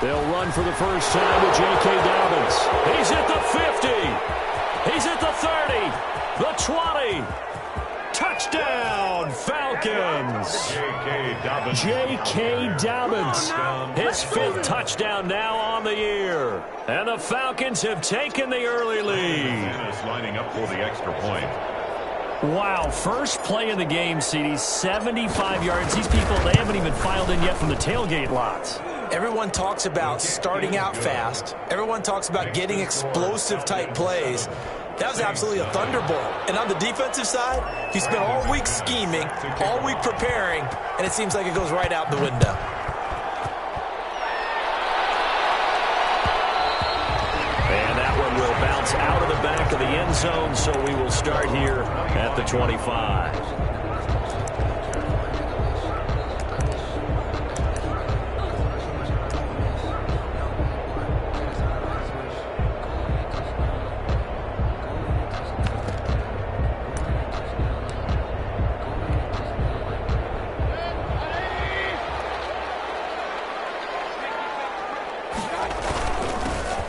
They'll run for the first time with J.K. Dobbins. He's at the 50. He's at the 30. The 20. Touchdown, Falcons. J.K. Dobbins. His 5th touchdown now on the year. And the Falcons have taken the early lead. Lining up for the extra point. Wow, first play of the game, CD, 75 yards. These people, they haven't even filed in yet from the tailgate lots. Everyone talks about starting out fast. Everyone talks about getting explosive-type plays. That was absolutely a thunderbolt. And on the defensive side, he spent all week scheming, all week preparing, and it seems like it goes right out the window. And that one will bounce out of the back of the end zone, so we will start here at the 25.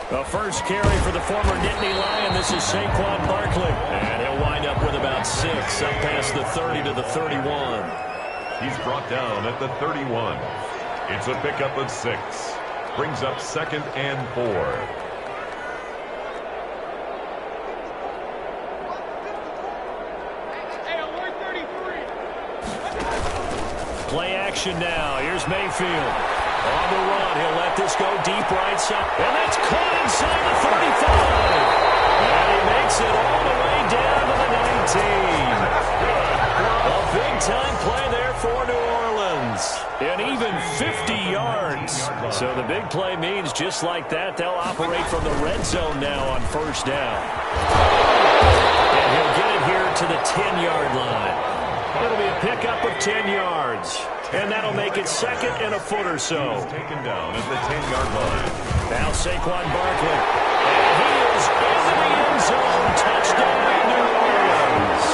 The first carry for the former Nittany Lion. This is Saquon Barkley. And he'll wind up with about 6 up past the 30 to the 31. He's brought down at the 31. It's a pickup of 6. Brings up 2nd and 4. Play action now. Here's Mayfield. On the run, he'll let this go deep right side. And that's caught inside the 35. And he makes it all the way down to the 19. A big-time play there for New Orleans. And even 50 yards. So the big play means just like that, they'll operate from the red zone now on first down. And he'll get it here to the 10-yard line. It'll be a pickup of 10 yards. And that'll make it 2nd and a foot or so. He's taken down at the 10-yard line. Now Saquon Barkley. And he is into the end zone. Touchdown, New Orleans.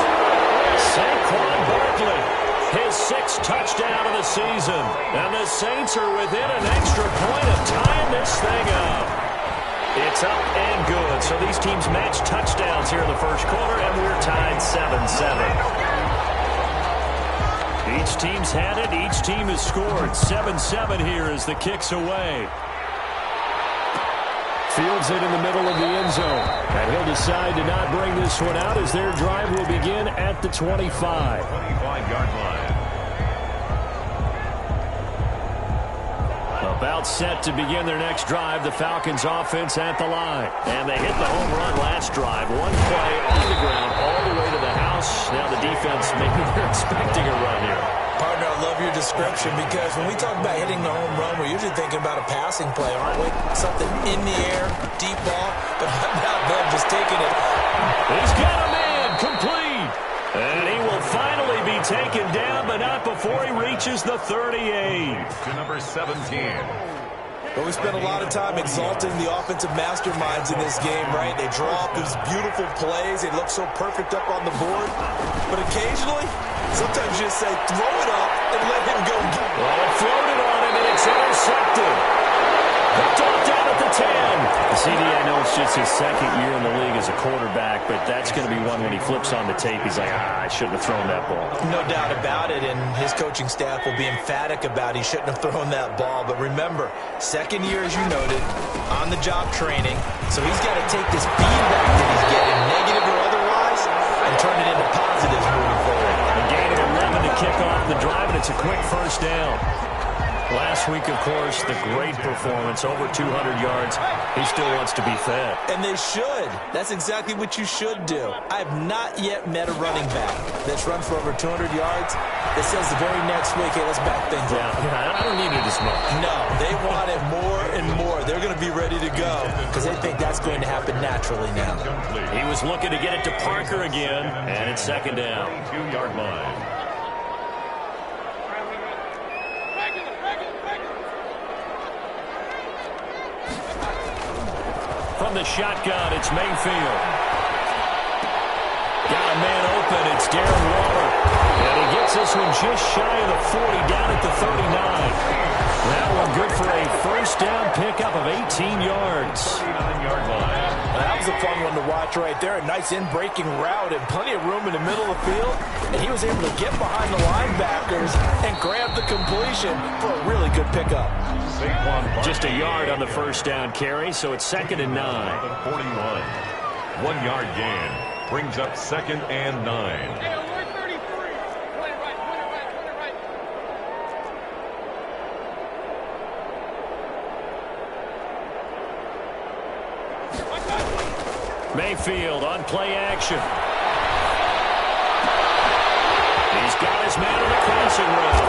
Saquon Barkley. His 6th touchdown of the season. And the Saints are within an extra point of tying this thing up. It's up and good. So these teams match touchdowns here in the first quarter, and we're tied 7-7. Each team's had it. Each team has scored. 7-7 here as the kick's away. Fields it in the middle of the end zone. And he'll decide to not bring this one out as their drive will begin at the 25. 25-yard line. About set to begin their next drive. The Falcons offense at the line. And they hit the home run last drive. One play on the ground all the way to the house. Now the defense, maybe they're expecting a run here. Partner, I love your description because when we talk about hitting the home run, we're usually thinking about a passing play, aren't we? Something in the air, deep ball, but how about them just taking it? He's got a man, complete. And he will finally be taken down, but not before he reaches the 38. To number 17. But we spent a lot of time exalting the offensive masterminds in this game, right? They draw up these beautiful plays. They look so perfect up on the board. But occasionally, sometimes you just say, throw it up and let him go. Well, it floated on him, and it's intercepted. Picked off down at the 10. CD, I know it's just his 2nd year in the league as a quarterback, but that's going to be one when he flips on the tape, he's like, I shouldn't have thrown that ball. No doubt about it, and his coaching staff will be emphatic about he shouldn't have thrown that ball. But remember, 2nd year, as you noted, on-the-job training, so he's got to take this feedback that he's getting, negative or otherwise, and turn it into positives moving forward. A gain of 11 to kick off the drive, and it's a quick first down. Last week, of course, the great performance, over 200 yards. He still wants to be fed. And they should. That's exactly what you should do. I have not yet met a running back that's run for over 200 yards that says the very next week, hey, let's back things up. Yeah, I don't need it as much. No, they want it more and more. They're going to be ready to go because they think that's going to happen naturally now. He was looking to get it to Parker again, and it's 2nd down. 2-yard line. From the shotgun, it's Mayfield. Got a man open. It's Darren Waller. And he gets this one just shy of the 40, down at the 39. That one good for a first down pickup. 19 yards. 39-yard line. That was a fun one to watch right there. A nice in-breaking route and plenty of room in the middle of the field. And he was able to get behind the linebackers and grab the completion for a really good pickup. Just a yard on the first down carry, so it's 2nd and 9. 41. 1-yard gain. Brings up 2nd and 9. Mayfield on play action. He's got his man on the crossing route.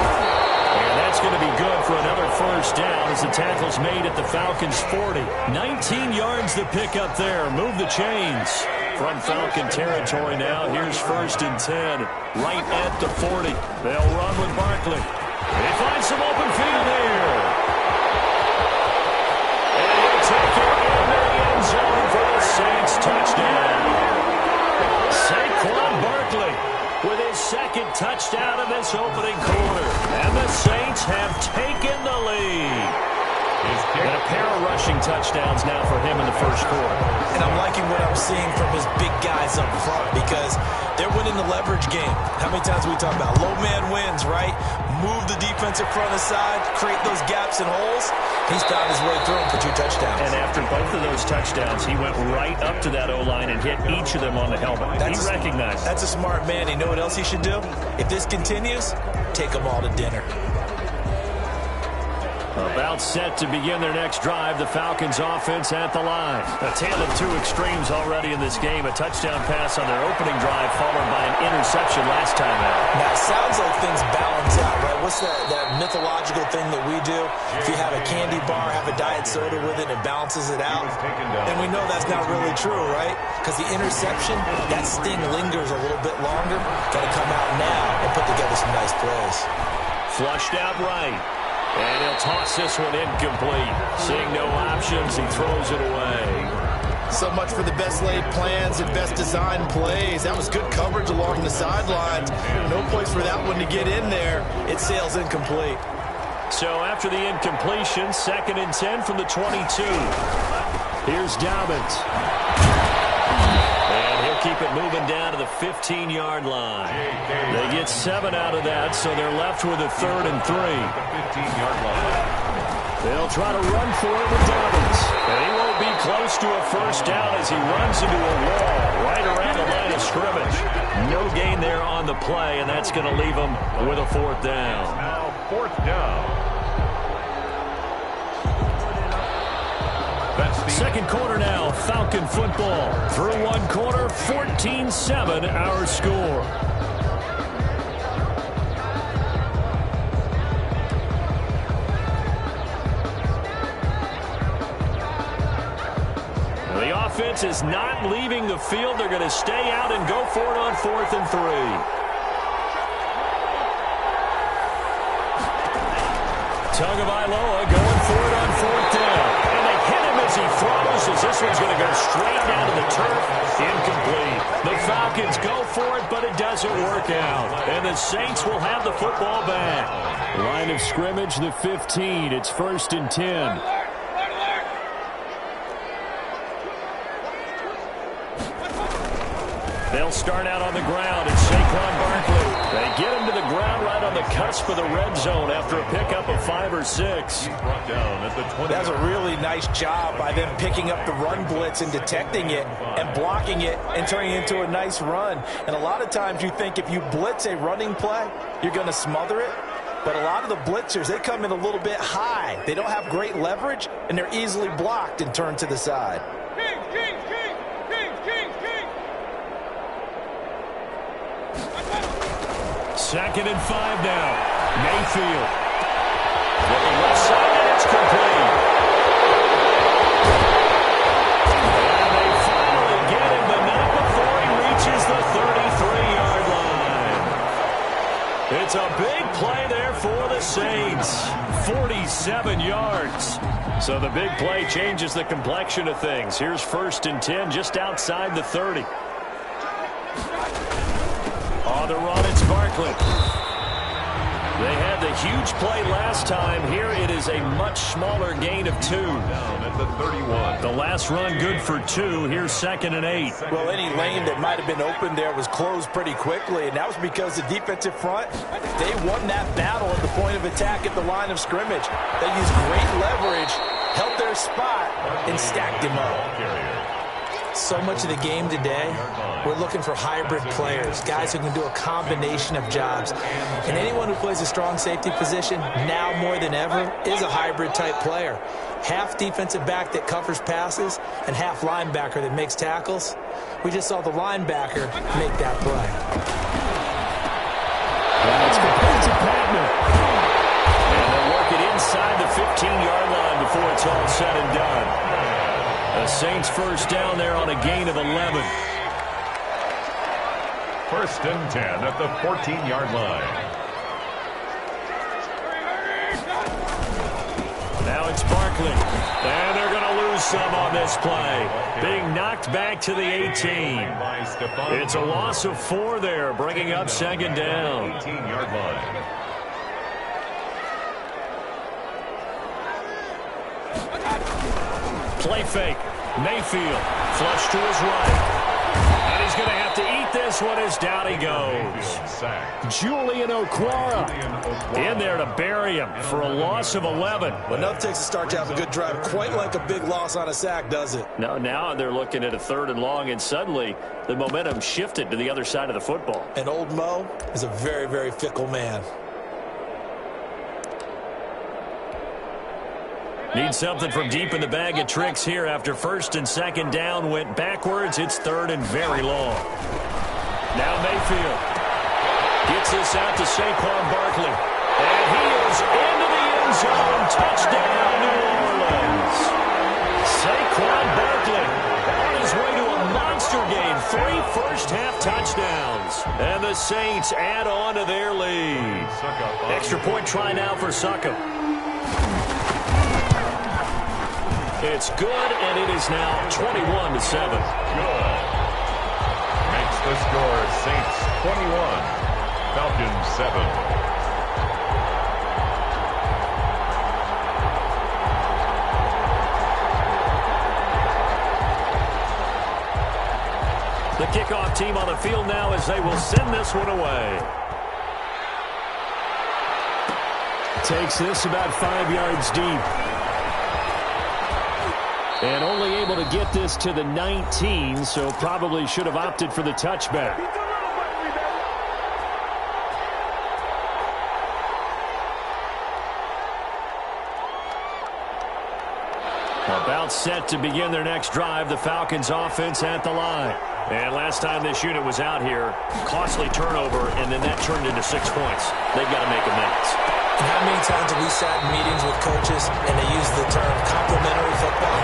And that's going to be good for another first down as the tackle's made at the Falcons' 40. 19 yards to pick up there. Move the chains. From Falcon territory now. Here's 1st and 10. Right at the 40. They'll run with Barkley. They find some open field here. And he'll take it into the end zone for the Saints touchdown. Saquon Barkley with his 2nd touchdown of this opening quarter. And the Saints have taken the lead. And a pair of rushing touchdowns now for him in the first quarter. And I'm liking what I'm seeing from his big guys up front because they're winning the leverage game. How many times we talk about low man wins, right? Move the defensive front aside, create those gaps and holes. He's found his way through them for 2 touchdowns. And after both of those touchdowns, he went right up to that O-line and hit each of them on the helmet. He recognized it. That's a smart man. You know what else he should do? If this continues, take them all to dinner. About set to begin their next drive, the Falcons offense at the line. A tale of 2 extremes already in this game. A touchdown pass on their opening drive followed by an interception last time out. Now, it sounds like things balance out, right? What's that mythological thing that we do? If you have a candy bar, have a diet soda with it, it balances it out. And we know that's not really true, right? Because the interception, that sting lingers a little bit longer. Got to come out now and put together some nice plays. Flushed out right. And he'll toss this one incomplete. Seeing no options, he throws it away. So much for the best laid plans and best designed plays. That was good coverage along the sidelines. No place for that one to get in there. It sails incomplete. So after the incompletion, 2nd and 10 from the 22. Here's Dobbins. And he'll keep it moving down to the 15-yard line. They get 7 out of that, so they're left with a 3rd and 3. 15-yard line. They'll try to run for it with Dobbins. And he won't be close to a first down as he runs into a wall right around the line of scrimmage. No gain there on the play, and that's going to leave him with a 4th down. Now 4th down. Second quarter now, Falcon football. Through 1 quarter, 14-7 our score. The offense is not leaving the field. They're going to stay out and go for it on 4th and 3. Tagovailoa going for it on 4th down. And they hit him as he throws, as this one's going to go straight down to the turf. Incomplete. The Falcons go for it, but it doesn't work out. And the Saints will have the football back. Line of scrimmage, the 15. It's 1st and 10. They'll start out on the ground. It's Saquon Barkley. They get him to the ground right on the cusp of the red zone after a pickup of 5 or 6. Brought down at the 20. That's a really nice job by them picking up the run blitz and detecting it and blocking it and turning it into a nice run. And a lot of times you think if you blitz a running play, you're going to smother it. But a lot of the blitzers, they come in a little bit high. They don't have great leverage, and they're easily blocked and turned to the side. Second and 5 now. Mayfield. With the left side, and it's complete. And they finally get him, but not before he reaches the 33-yard line. It's a big play there for the Saints. 47 yards. So the big play changes the complexion of things. Here's 1st and 10 just outside the 30. On the run, it's Barkley. They had the huge play last time. Here it is a much smaller gain of 2. Down at the 31. The last run good for 2. Here's 2nd and 8. Well, any lane that might have been open there was closed pretty quickly, and that was because the defensive front, they won that battle at the point of attack at the line of scrimmage. They used great leverage, held their spot, and stacked him up. So much of the game today, we're looking for hybrid players, guys who can do a combination of jobs. And anyone who plays a strong safety position, now more than ever, is a hybrid-type player. Half defensive back that covers passes and half linebacker that makes tackles. We just saw the linebacker make that play. It's complete to Patman. And they'll work it inside the 15-yard line before it's all said and done. The Saints first down there on a gain of 11. 1st and 10 at the 14-yard line. Now it's Barkley. And they're going to lose some on this play. Being knocked back to the 18. It's a loss of 4 there, bringing up 2nd down. 18-yard line. Play fake. Mayfield. Flush to his right. And he's going to have to eat this one as down he goes. Julian Okwara in there to bury him for a loss of 11. Well, enough takes a start to have a good drive. Quite like a big loss on a sack, does it? No, now they're looking at a 3rd and long, and suddenly the momentum shifted to the other side of the football. And old Mo is a very, very fickle man. Need something from deep in the bag of tricks here after 1st and 2nd down went backwards. It's 3rd and very long. Now Mayfield gets this out to Saquon Barkley. And he is into the end zone. Touchdown, New Orleans. Saquon Barkley on his way to a monster game. 3 first-half touchdowns. And the Saints add on to their lead. Extra point try now for Succop. It's good, and it is now 21-7. Good. Makes the score Saints 21, Falcons 7. The kickoff team on the field now as they will send this one away. Takes this about 5 yards deep. And only able to get this to the 19, so probably should have opted for the touchback. About set to begin their next drive, the Falcons offense at the line. And last time this unit was out here, costly turnover, and then that turned into 6 points. They've got to make amends. And how many times have we sat in meetings with coaches and they use the term complementary football?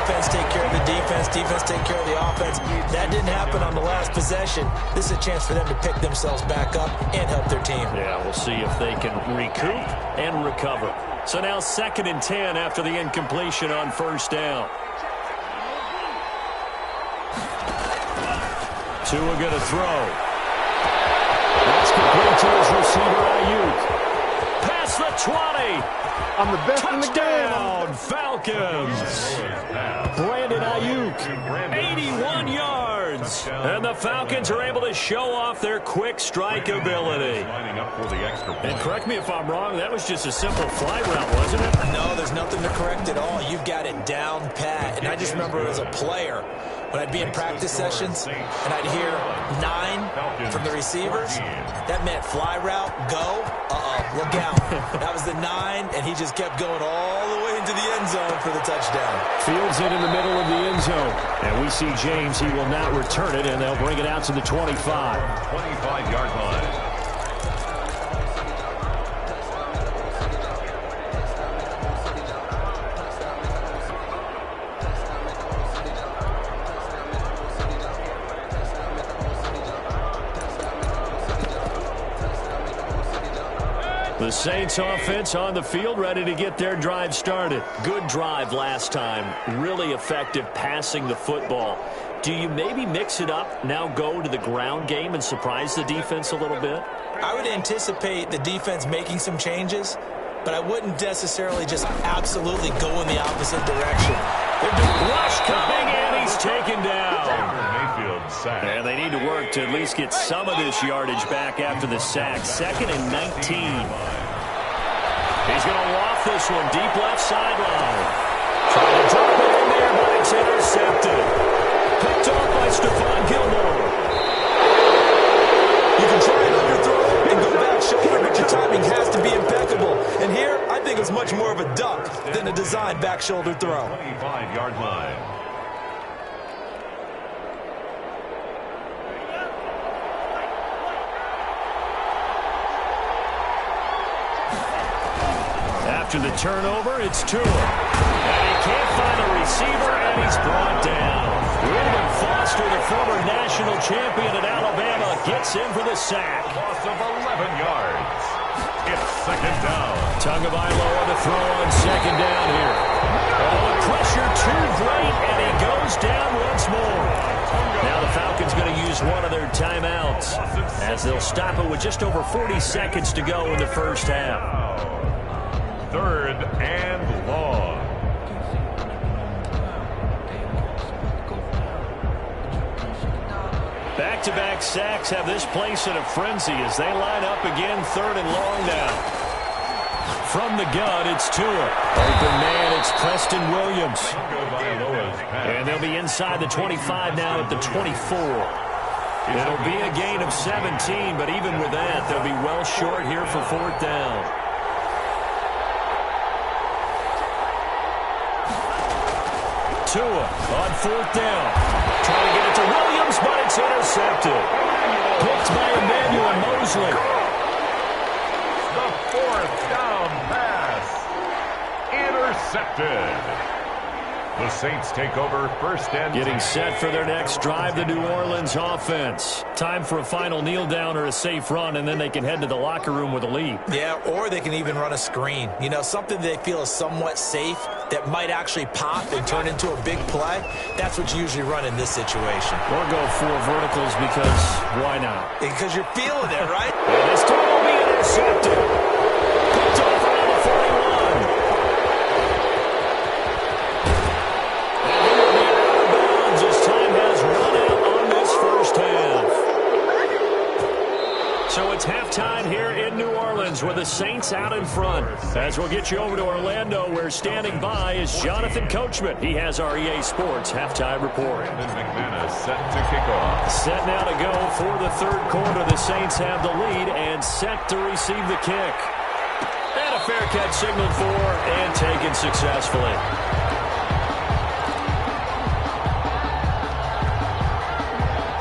Offense take care of the defense, defense take care of the offense. That didn't happen on the last possession. This is a chance for them to pick themselves back up and help their team. Yeah, we'll see if they can recoup and recover. So now 2nd and 10 after the incompletion on 1st down. Tua going to throw. That's complete to his receiver, Ayuk. Past the 20. I'm the best in the game. Touchdown, Falcons. Brandon Ayuk, 81 yards. And the Falcons are able to show off their quick strike ability. And correct me if I'm wrong, that was just a simple fly route, wasn't it? No, there's nothing to correct at all. You've got it down pat. And I just remember as a player, when I'd be in practice sessions and I'd hear 9 from the receivers, that meant fly route, go, look out. That was the 9, and he just kept going all the way into the end zone for the touchdown. Fields it in the middle of the end zone. And we see James, he will not return it, and they'll bring it out to the 25. 25-yard line. The Saints offense on the field, ready to get their drive started. Good drive last time. Really effective passing the football. Do you maybe mix it up, now go to the ground game and surprise the defense a little bit? I would anticipate the defense making some changes, but I wouldn't necessarily just absolutely go in the opposite direction. Rush coming, and he's taken down. Mayfield sack. And they need to work to at least get some of this yardage back after the sack. 2nd and 19. He's going to loft this one deep left sideline. Trying to drop it in there, but it's intercepted. Picked off by Stephon Gilmore. You can try an underthrow and go back shoulder, but your timing has to be impeccable. And here, I think it's much more of a duck than a designed back shoulder throw. 25-yard line. After the turnover, it's Tua. And he can't find a receiver, and he's brought down. Reuben Foster, the former national champion at Alabama, gets in for the sack. Loss of 11 yards. It's 2nd down. Tagovailoa to throw on 2nd down here. Oh, the pressure too great, and he goes down once more. Now the Falcons going to use one of their timeouts as they'll stop it with just over 40 seconds to go in the first half. 3rd and long. Back-to-back sacks have this place in a frenzy as they line up again 3rd and long now. From the gun, it's Tua. Open man, it's Preston Williams. And they'll be inside the 25 now at the 24. It'll be a gain of 17, but even with that, they'll be well short here for 4th down. Tua on 4th down. Trying to get it to Williams, but it's intercepted. Picked by Emmanuel Mosley. The 4th down pass. Intercepted. The Saints take over 1st and 10. Getting set for their next drive, the New Orleans offense. Time for a final kneel down or a safe run, and then they can head to the locker room with a lead. Yeah, or they can even run a screen. You know, something they feel is somewhat safe that might actually pop and turn into a big play. That's what you usually run in this situation. Or go 4 verticals because why not? Because you're feeling it, right? And this time will be intercepted. Picked off around the 41. So it's halftime here in New Orleans with the Saints out in front. As we'll get you over to Orlando, where standing by is Jonathan Coachman. He has our EA Sports halftime report. And McManus set to kick off. Set now to go for the 3rd quarter. The Saints have the lead and set to receive the kick. And a fair catch signaled for and taken successfully.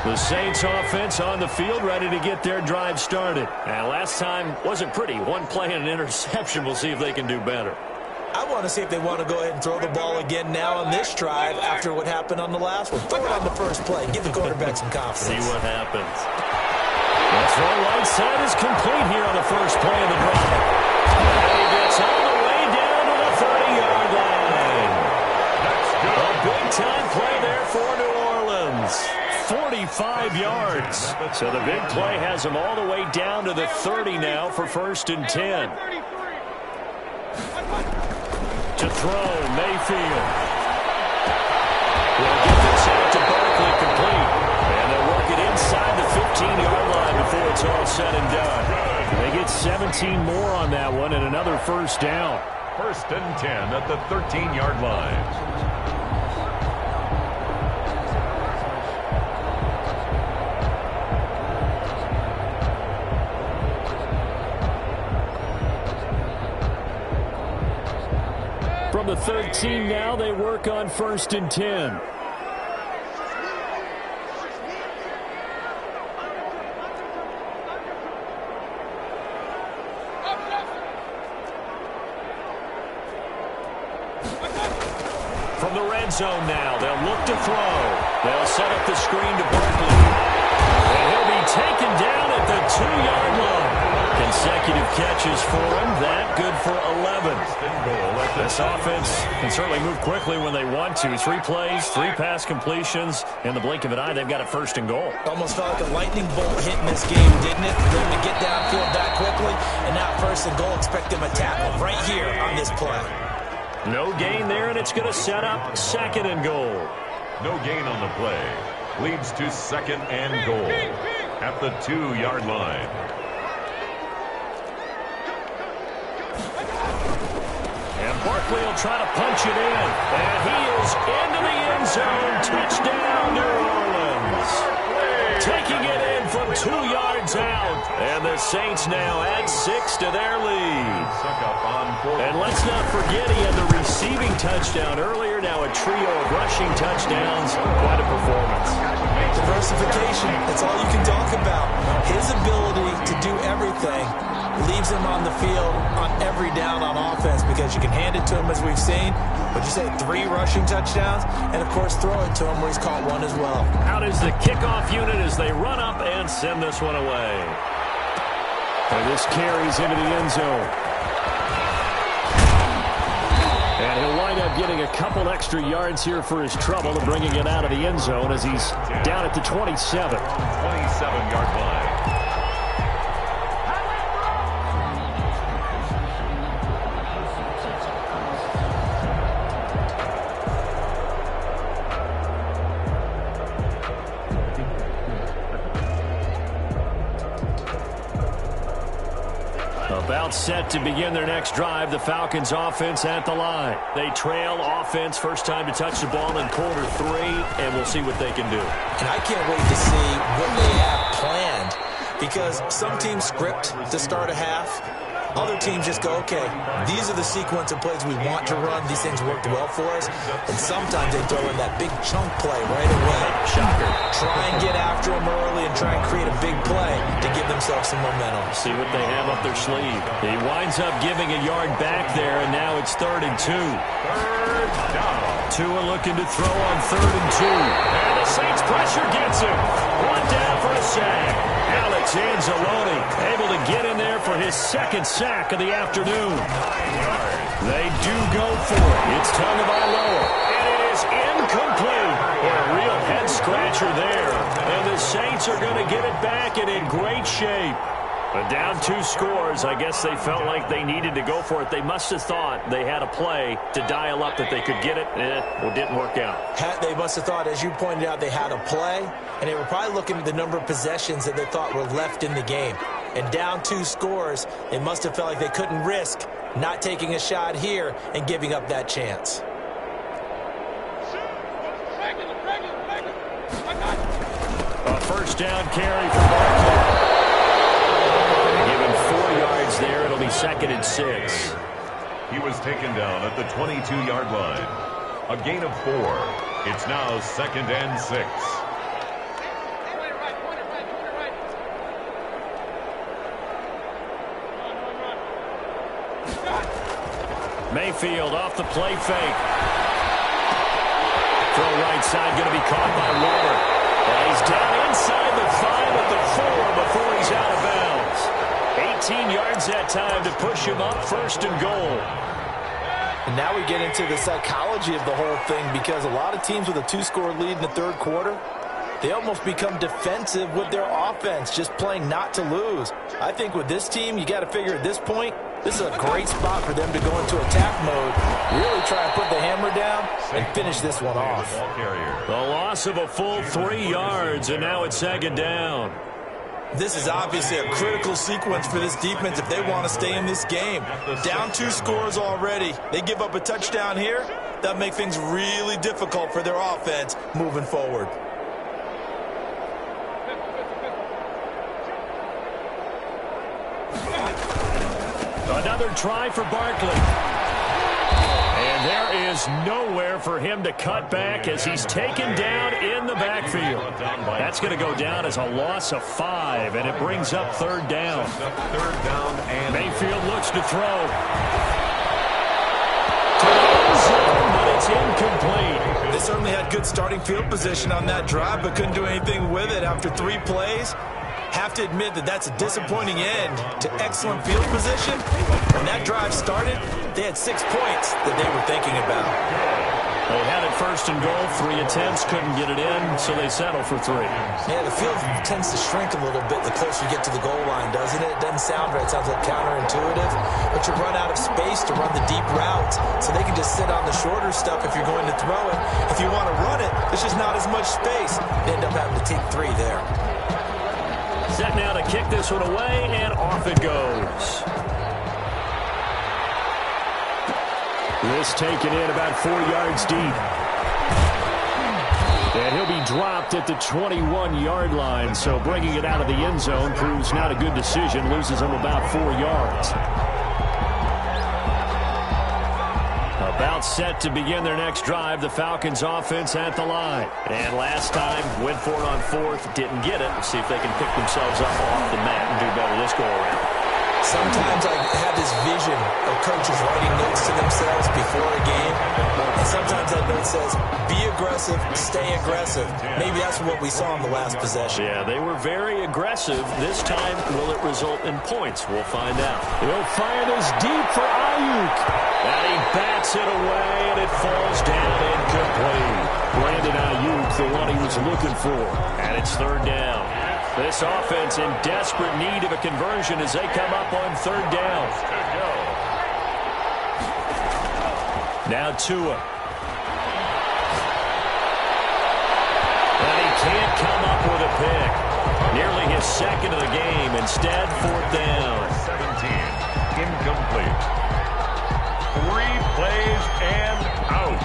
The Saints offense on the field, ready to get their drive started. And last time wasn't pretty. One play and an interception. We'll see if they can do better. I want to see if they want to go ahead and throw the ball again now on this drive after what happened on the last one. Throw it on the first play. Give the quarterback some confidence. See what happens. That's right. Right side is complete here on the first play of the drive. And he gets all the way down to the 30-yard line. That's good. A big-time play there for New Orleans. 45 yards. So the big play has him all the way down to the 30 now for 1st and 10. To throw, Mayfield. Will get this out to Barkley complete. And they'll work it inside the 15-yard line before it's all said and done. They get 17 more on that one and another 1st down. 1st and 10 at the 13-yard line. From the 13 now, they work on 1st and 10. From the red zone now, they'll look to throw. They'll set up the screen to Barkley. And he'll be taken down at the 2-yard line. Consecutive catches for him. That good for 11. This offense can certainly move quickly when they want to. 3 plays, 3 pass completions. In the blink of an eye, they've got a 1st and goal. Almost felt like a lightning bolt hit in this game, didn't it? For them to get downfield that quickly. And now 1st and goal, expect them to tackle right here on this play. No gain there, and it's going to set up 2nd and goal. No gain on the play. Leads to 2nd and goal at the 2-yard line. And Barkley will try to punch it in. And he is into the end zone. Touchdown, New Orleans. Taking it in from 2 yards out. And the Saints now add 6 to their lead. And let's not forget he had the receiving touchdown earlier. Now a trio of rushing touchdowns. Quite a performance. Diversification, that's all you can talk about. His ability to do everything leaves him on the field on every down on offense because you can hand it to him as we've seen. Would you say 3 rushing touchdowns? And, of course, throw it to him where he's caught 1 as well. Out is the kickoff unit as they run up and send this one away. And this carries into the end zone. And he'll wind up getting a couple extra yards here for his trouble and bringing it out of the end zone as he's down at the 27. 27-yard line. About set to begin their next drive, the Falcons offense at the line. They trail offense, first time to touch the ball in quarter 3, and we'll see what they can do. And I can't wait to see what they have planned because some teams script to start a half. Other teams just go, okay, these are the sequence of plays we want to run. These things worked well for us. And sometimes they throw in that big chunk play right away. Shocker. Try and get after them early and try and create a big play to give themselves some momentum. See what they have up their sleeve. He winds up giving a yard back there, and now it's 3rd and 2. 3rd down. Tua looking to throw on 3rd and 2. And the Saints pressure gets him. 1 down for a sack. Alex Anzalone able to get in there for his 2nd sack of the afternoon. They do go for it. It's Tagovailoa. And it is incomplete. A real head-scratcher there. And the Saints are going to get it back and in great shape. But down 2 scores, I guess they felt like they needed to go for it. They must have thought they had a play to dial up that they could get it. Well, it didn't work out. They must have thought, as you pointed out, they had a play, and they were probably looking at the number of possessions that they thought were left in the game. And down 2 scores, they must have felt like they couldn't risk not taking a shot here and giving up that chance. A 1st down carry for Barkley. Give him 4 yards there. It'll be 2nd and 6. He was taken down at the 22-yard line. A gain of 4. It's now 2nd and 6. Mayfield off the play fake. Throw right side going to be caught by Waller. And he's down inside the 5 at the 4 before he's out of bounds. 18 yards that time to push him up 1st and goal. And now we get into the psychology of the whole thing because a lot of teams with a 2-score lead in the 3rd quarter, they almost become defensive with their offense, just playing not to lose. I think with this team, you got to figure at this point, this is a great spot for them to go into attack mode, really try and put the hammer down and finish this one off. The loss of a full 3 yards, and now it's 2nd down. This is obviously a critical sequence for this defense if they want to stay in this game. Down 2 scores already. They give up a touchdown here. That'll make things really difficult for their offense moving forward. Another try for Barkley. And there is nowhere for him to cut back as he's taken down in the backfield. That's going to go down as a loss of 5, and it brings up 3rd down. And Mayfield looks to throw. To the end zone, but it's incomplete. They certainly had good starting field position on that drive, but couldn't do anything with it after 3 plays. Have to admit that that's a disappointing end to excellent field position. When that drive started, they had 6 points that they were thinking about. They had it first and goal, 3 attempts, couldn't get it in, so they settle for 3. Yeah, the field tends to shrink a little bit the closer you get to the goal line, doesn't it? It doesn't sound right. It sounds like counterintuitive. But you run out of space to run the deep routes, so they can just sit on the shorter stuff if you're going to throw it. If you want to run it, there's just not as much space. They end up having to take 3 there. Set now to kick this one away, and off it goes. This taken in about 4 yards deep. And he'll be dropped at the 21-yard line, so bringing it out of the end zone proves not a good decision, loses him about 4 yards. About set to begin their next drive, the Falcons offense at the line. And last time, went for it on 4th, didn't get it. See if they can pick themselves up off the mat and do better this go-around. Sometimes I have this vision of coaches writing notes to themselves before a game, and sometimes that note says, be aggressive, stay aggressive. Maybe that's what we saw in the last possession. Yeah, they were very aggressive. This time, will it result in points? We'll find out. He'll fire this deep for Ayuk. And he bats it away, and it falls down incomplete. Brandon Ayuk, the one he was looking for. And it's 3rd down. This offense in desperate need of a conversion as they come up on 3rd down. Now Tua. And he can't come up with a pick. Nearly his 2nd of the game. Instead, 4th down. 17. Incomplete. 3 plays and out.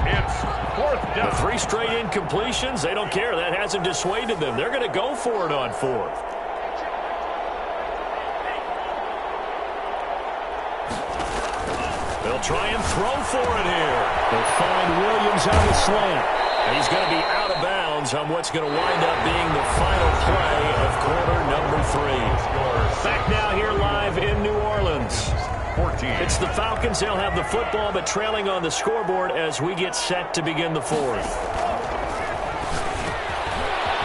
It's 4th down. The 3 straight incompletions, they don't care. That hasn't dissuaded them. They're going to go for it on 4th. They'll try and throw for it here. They'll find Williams on the slant. And he's going to be out of bounds on what's going to wind up being the final play of quarter number 3. Back now here live in New Orleans. 14. It's the Falcons. They'll have the football, but trailing on the scoreboard as we get set to begin the 4th.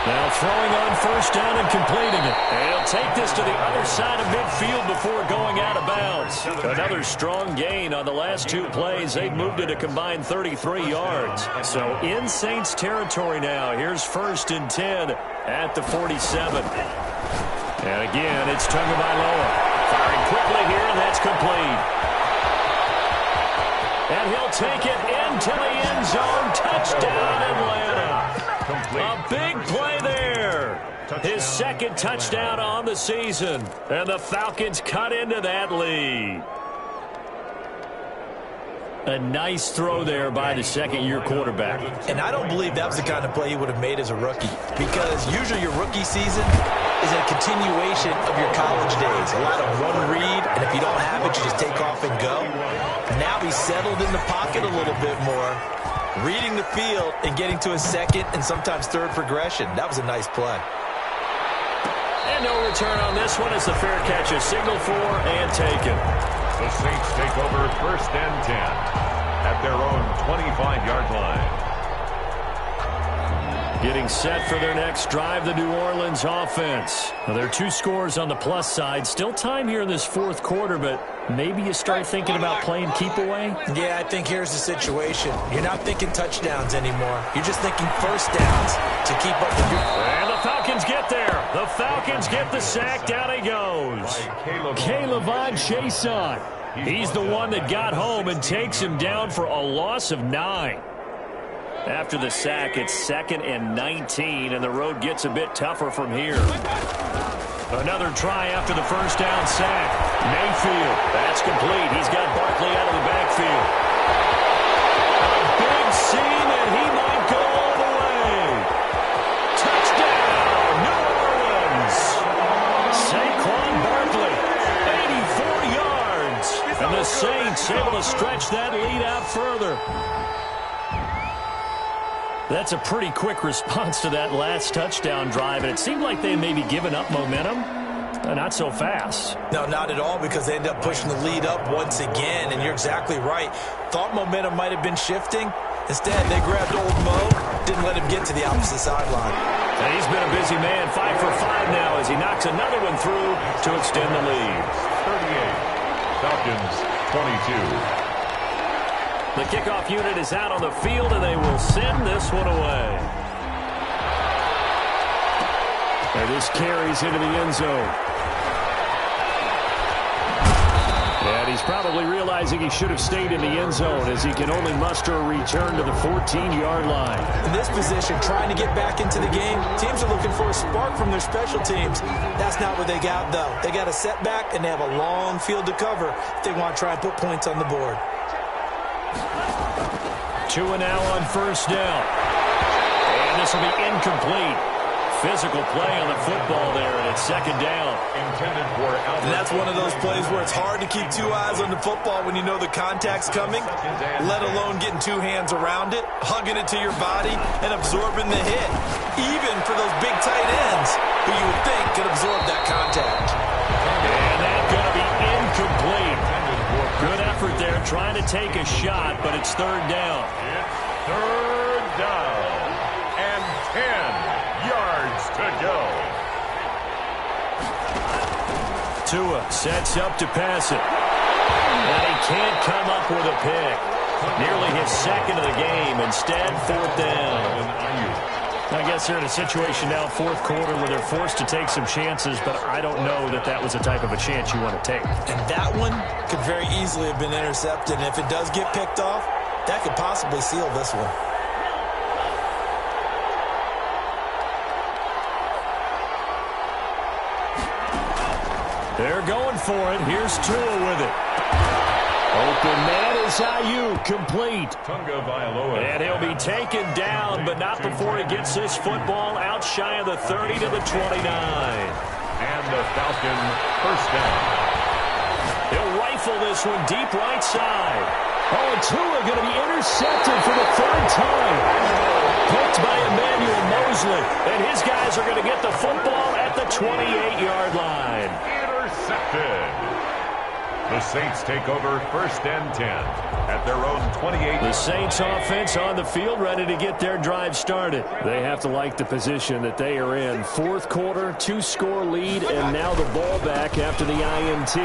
Now throwing on 1st down and completing it. And he'll take this to the other side of midfield before going out of bounds. Another strong gain on the last 2 plays. They've moved it a combined 33 yards. So in Saints territory now. Here's 1st and 10 at the 47. And again, it's Tagovailoa. Firing quickly here, and that's complete. And he'll take it into the end zone. Touchdown, Atlanta. A big play there. His 2nd touchdown on the season. And the Falcons cut into that lead. A nice throw there by the 2nd-year quarterback. And I don't believe that was the kind of play he would have made as a rookie, because usually your rookie season is a continuation of your college days. A lot of one read, and if you don't have it, you just take off and go. Now he's settled in the pocket a little bit more, reading the field and getting to his 2nd and sometimes 3rd progression. That was a nice play. And no return on this one as the fair catch is signaled for and taken. The Saints take over 1st and 10 at their own 25-yard line. Getting set for their next drive, the New Orleans offense. Now, there are 2 scores on the plus side. Still time here in this 4th quarter, but maybe you start thinking about playing keep away? Yeah, I think here's the situation. You're not thinking touchdowns anymore. You're just thinking 1st downs to keep up with your... And the Falcons get there. The Falcons get the sack. Down he goes. K'Lavon Chaisson. He's the one that got home and takes him down for a loss of 9. After the sack, it's 2nd and 19, and the road gets a bit tougher from here. Another try after the 1st down sack. Mayfield, that's complete. He's got Barkley out of the backfield. A big seam, and he might go all the way. Touchdown, New Orleans. Saquon Barkley, 84 yards. And the Saints able to stretch that lead out further. That's a pretty quick response to that last touchdown drive, and it seemed like they may be giving up momentum. Not so fast. No, not at all, because they end up pushing the lead up once again, and you're exactly right. Thought momentum might have been shifting. Instead, they grabbed old Mo, didn't let him get to the opposite sideline. And he's been a busy man, 5 for 5 now as he knocks another one through to extend the lead. 38, Falcons 22. The kickoff unit is out on the field, and they will send this one away. And this carries into the end zone. And he's probably realizing he should have stayed in the end zone as he can only muster a return to the 14-yard line. In this position, trying to get back into the game, teams are looking for a spark from their special teams. That's not what they got, though. They got a setback, and they have a long field to cover if they want to try and put points on the board. 2 and now on first down. And this will be incomplete. Physical play on the football there, and it's second down. Intended for And that's one of those plays where it's hard to keep 2 eyes on the football when you know the contact's coming, let alone getting 2 hands around it, hugging it to your body, and absorbing the hit, even for those big tight ends who you would think could absorb that contact. And that's going to be incomplete. Good effort there, trying to take a shot, but it's third down. It's third down and 10 yards to go. Tua sets up to pass it. And he can't come up with a pick. Nearly his second of the game. Instead, fourth down. I guess they're in a situation now, fourth quarter, where they're forced to take some chances, but I don't know that that was the type of a chance you want to take. And that one could very easily have been intercepted. And if it does get picked off, that could possibly seal this one. They're going for it. Here's Tua with it. Open man is Ayuk, complete. And he'll be taken down, but not before he gets this football out shy of the 30 to the 29. And the Falcon first down. He'll rifle this one deep right side. Oh, and Tua going to be intercepted for the third time. Picked by Emmanuel Mosley. And his guys are going to get the football at the 28-yard line. Intercepted. The Saints take over first and 10 at their own 28. The Saints offense on the field, ready to get their drive started. They have to like the position that they are in. Fourth quarter, 2-score lead, and now the ball back after the INT.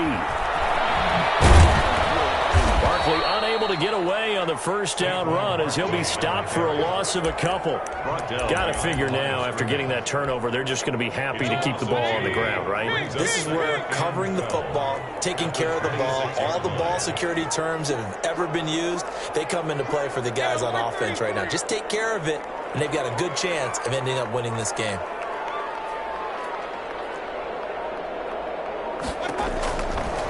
Barkley unable to get away on the first down run as he'll be stopped for a loss of a couple. Got to figure now, after getting that turnover, they're just going to be happy to keep the ball on the ground, right? This is where covering the football, taking care of the ball, all the ball security terms that have ever been used, they come into play for the guys on offense right now. Just take care of it, and they've got a good chance of ending up winning this game.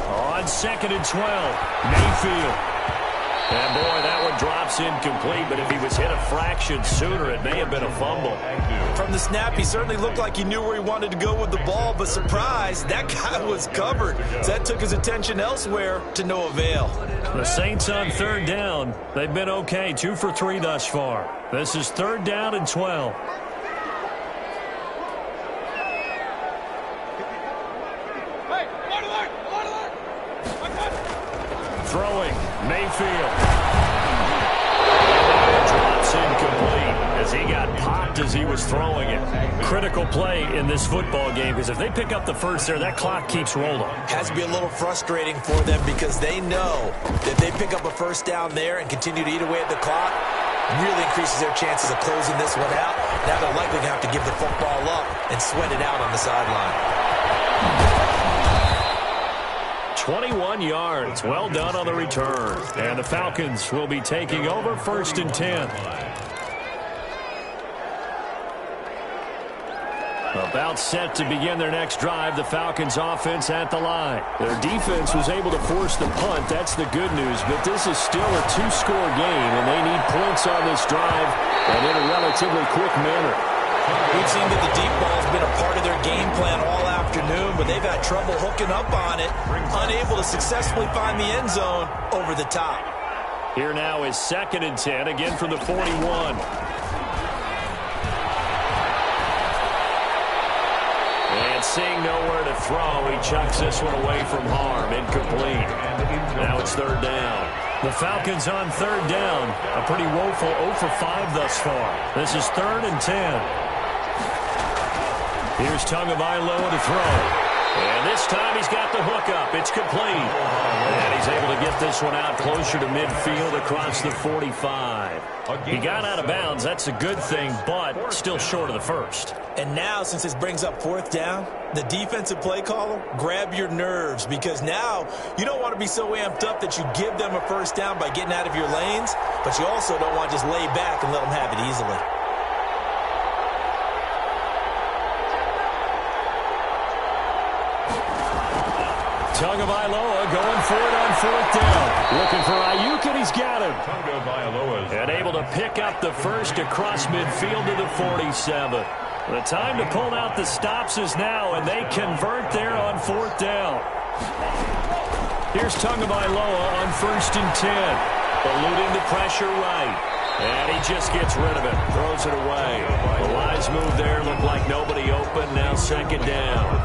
On second and 12, Mayfield. And boy, that one drops incomplete, but if he was hit a fraction sooner, it may have been a fumble. From the snap, he certainly looked like he knew where he wanted to go with the ball, but surprise, that guy was covered. So that took his attention elsewhere to no avail. The Saints on third down. They've been okay, 2 for 3 thus far. This is third down and 12. Throwing, Mayfield. Drops incomplete as he got popped as he was throwing it. Critical play in this football game because if they pick up the first there, that clock keeps rolling. Has to be a little frustrating for them because they know that they pick up a first down there and continue to eat away at the clock, really increases their chances of closing this one out. Now they're likely going to have to give the football up and sweat it out on the sideline. 21 yards. Well done on the return. And the Falcons will be taking over first and 10. About set to begin their next drive, the Falcons offense at the line. Their defense was able to force the punt. That's the good news. But this is still a 2-score game, and they need points on this drive and in a relatively quick manner. We've seen that the deep ball has been a part of their game plan all afternoon, but they've had trouble hooking up on it, unable to successfully find the end zone over the top. Here now is second and 10, again from the 41. And seeing nowhere to throw, he chucks this one away from harm, incomplete. Now it's third down. The Falcons on third down. A pretty woeful 0 for 5 thus far. This is third and 10. Here's Tagovailoa to throw. And this time he's got the hook up. It's complete. And he's able to get this one out closer to midfield across the 45. He got out of bounds. That's a good thing, but still short of the first. And now, since this brings up fourth down, the defensive play caller, grab your nerves, because now you don't want to be so amped up that you give them a first down by getting out of your lanes, but you also don't want to just lay back and let them have it easily. Tagovailoa going for it on fourth down. Looking for Ayuk, and he's got him. And able to pick up the first across midfield to the 47. The time to pull out the stops is now, and they convert there on fourth down. Here's Tagovailoa on 1st and 10. Eluding the pressure right. And he just gets rid of it. Throws it away. The lines move there. Look like nobody open. Now 2nd down.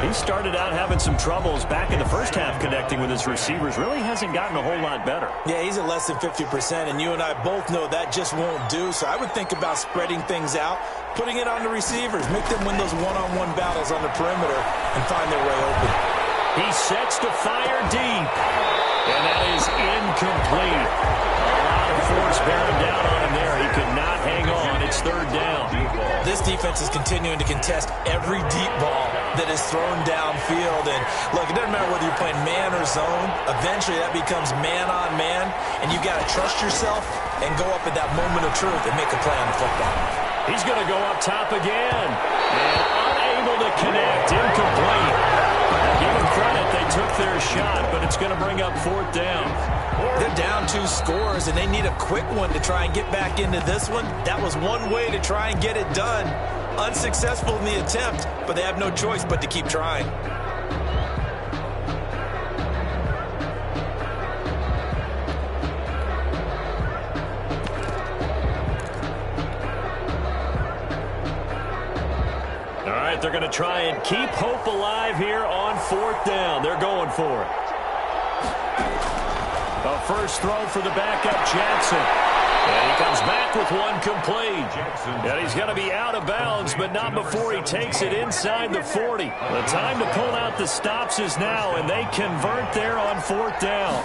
He started out having some troubles back in the first half connecting with his receivers. Really hasn't gotten a whole lot better. Yeah, he's at less than 50%, and you and I both know that just won't do. So I would think about spreading things out, putting it on the receivers, make them win those one-on-one battles on the perimeter and find their way open. He sets to fire deep. And that is incomplete. A lot of force bearing down on him there. He could not hang on. It's 3rd down. This defense is continuing to contest every deep ball that is thrown downfield. And, look, it doesn't matter whether you're playing man or zone. Eventually, that becomes man-on-man. And you've got to trust yourself and go up at that moment of truth and make a play on the football. He's going to go up top again. And unable to connect. Incomplete. Give them credit, they took their shot, but it's going to bring up 4th down. They're down 2 scores, and they need a quick one to try and get back into this one. That was one way to try and get it done. Unsuccessful in the attempt, but they have no choice but to keep trying. They're going to try and keep hope alive here on 4th down. They're going for it. A first throw for the backup, Jackson. And he comes back with one complete. And he's going to be out of bounds, but not before he takes it inside the 40. The time to pull out the stops is now, and they convert there on 4th down.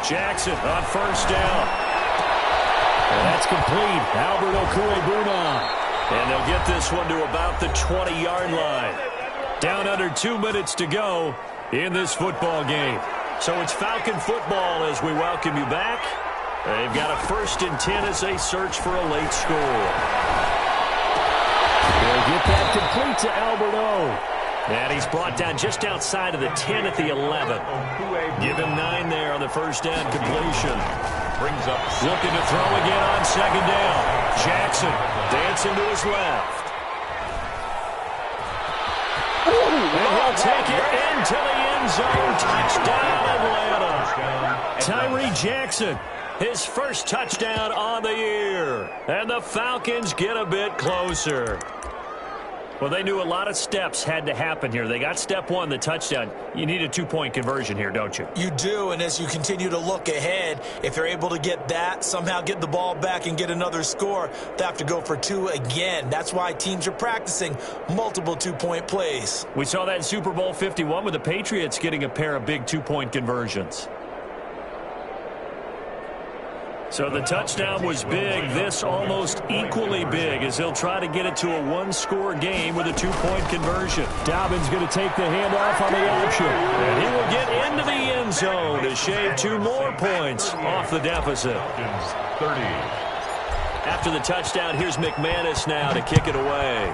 Jackson on 1st down. And that's complete. Albert Okwuegbunam. And they'll get this one to about the 20-yard line. Down under 2 minutes to go in this football game. So it's Falcon football as we welcome you back. They've got a 1st and 10 as they search for a late score. They'll get that complete to Albert O. And he's brought down just outside of the 10 at the 11. Give him 9 there on the 1st down completion. Brings up looking to throw again on 2nd down. Jackson dancing to his left. And he'll take it into the end zone. Touchdown, Atlanta. Tyree Jackson, his first touchdown on the year. And the Falcons get a bit closer. Well, they knew a lot of steps had to happen here. They got step 1, the touchdown. You need a 2-point conversion here, don't you? You do, and as you continue to look ahead, if they're able to get that, somehow get the ball back and get another score, they have to go for 2 again. That's why teams are practicing multiple 2-point plays. We saw that in Super Bowl 51 with the Patriots getting a pair of big 2-point conversions. So the touchdown was big. This almost equally big as he'll try to get it to a 1-score game with a 2-point conversion. Dobbins going to take the handoff on the option. And he will get into the end zone to shave 2 more points off the deficit. 30. After the touchdown, here's McManus now to kick it away.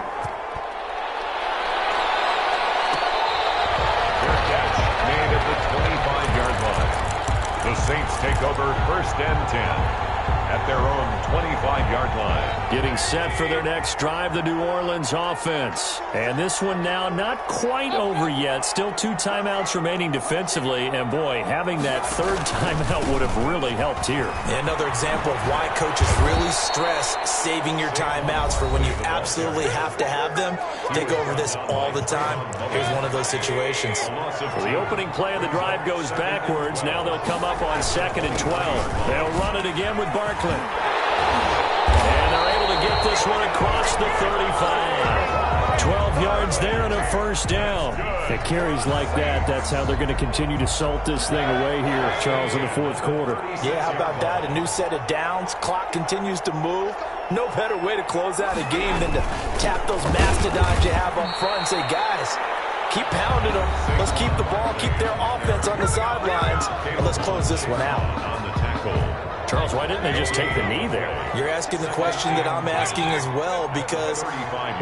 Their catch made at the 25-yard line. The Saints take over 1st and 10 at their own 25-yard line. Getting set for their next drive, the New Orleans offense. And this one now not quite over yet. Still 2 timeouts remaining defensively. And, boy, having that 3rd timeout would have really helped here. Another example of why coaches really stress saving your timeouts for when you absolutely have to have them. They go over this all the time. Here's one of those situations. So the opening play of the drive goes backwards. Now they'll come up on 2nd and 12. They'll run it again with Barkley. And they're able to get this one across the 35. 12 yards there and a first down. The carries like that, that's how they're going to continue to salt this thing away here, Charles, in the fourth quarter. Yeah, how about that? A new set of downs. Clock continues to move. No better way to close out a game than to tap those mastodons you have up front and say, guys, keep pounding them. Let's keep the ball, keep their offense on the sidelines, and let's close this one out. Charles, why didn't they just take the knee there? You're asking the question that I'm asking as well, because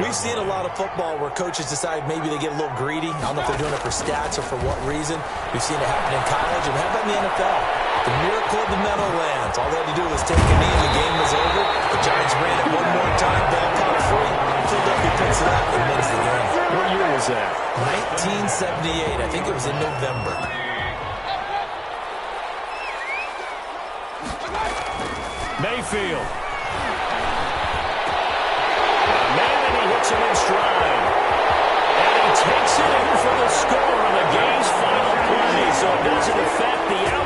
we've seen a lot of football where coaches decide maybe they get a little greedy. I don't know if they're doing it for stats or for what reason. We've seen it happen in college, and how about in the NFL? The miracle of the Meadowlands. All they had to do was take a knee and the game was over. The Giants ran it one more time, ball caught free. Philadelphia picks it up and wins the game. What year was that? 1978. I think it was in November. Mayfield. Man, and he hits him in stride. And he takes it in for the score on the game's final play. So it doesn't affect the outcome.